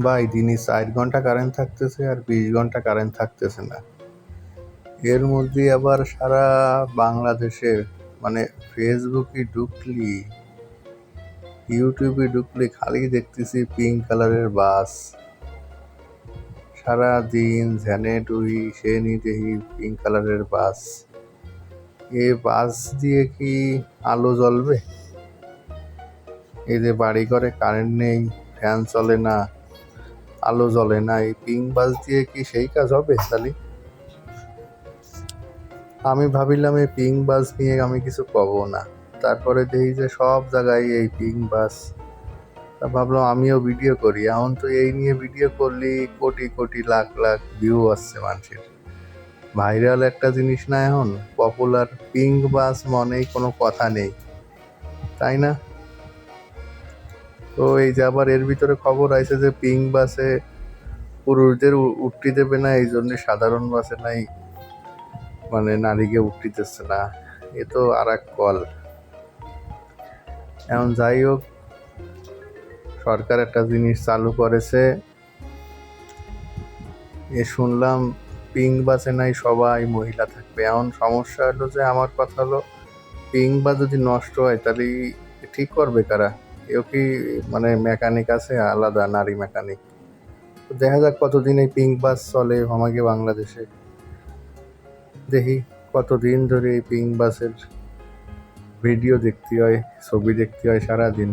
ভাই দিনে 4 ঘন্টা কারেন্ট থাকতেছে আর 20 ঘন্টা কারেন্ট থাকতেছে না। এর মধ্যে আবার সারা বাংলাদেশে মানে ফেসবুকে ঢুকলি, ইউটিউবে ঢুকলি খালি দেখতেছি পিঙ্ক কালারের বাস। সারা দিন ঝ্যানে ডুই সেনি দেখি পিঙ্ক কালারের বাস। এ বাস দিয়ে কি আলো জ্বলবে? এই যে বাড়ি ঘরে কারেন্ট নেই, ফ্যান চলে না, আলো জ্বলে না, এই পিঙ্ক বাস দিয়ে কি সেই কাজ হবে? তাহলে আমি ভাবিলাম এই পিঙ্ক বাস নিয়ে আমি কিছু পাবো না, তারপরে দেখি যে সব জায়গায় এই পিঙ্ক বাস। তা ভাবলাম আমিও ভিডিও করি। এখন তো এই নিয়ে ভিডিও করলি কোটি কোটি লাখ লাখ ভিউ আসছে মানুষের, ভাইরাল একটা জিনিস না এখন পপুলার। পিঙ্ক বাস মনেই কোনো কথা নেই, তাই না? তো এই যে আবার এর ভিতরে খবর আইছে যে পিঙ্ক বাসে পুরুষদের উঠতে দেবে না, এই জন্য সাধারণ বাসে নাই মানে নারীকে উঠতে দিচ্ছে না। এ তো আর এক কল। এখন যাই হোক, সরকার একটা জিনিস চালু করেছে, এ শুনলাম পিঙ্ক বাসে নাই সবাই মহিলা থাকবে। এখন সমস্যা হলো যে, আমার কথা হলো পিঙ্ক বাস যদি নষ্ট হয় তাহলে ঠিক করবে কারা? এও কি মানে মেকানিক আছে আলাদা, নারী মেকানিক? দেখা যাক কতদিন এই পিঙ্ক বাস চলে আমাকে বাংলাদেশে। দেখি কতদিন ধরে এই পিঙ্ক বাসের ভিডিও দেখতে হয়, ছবি দেখতে হয় সারাদিন।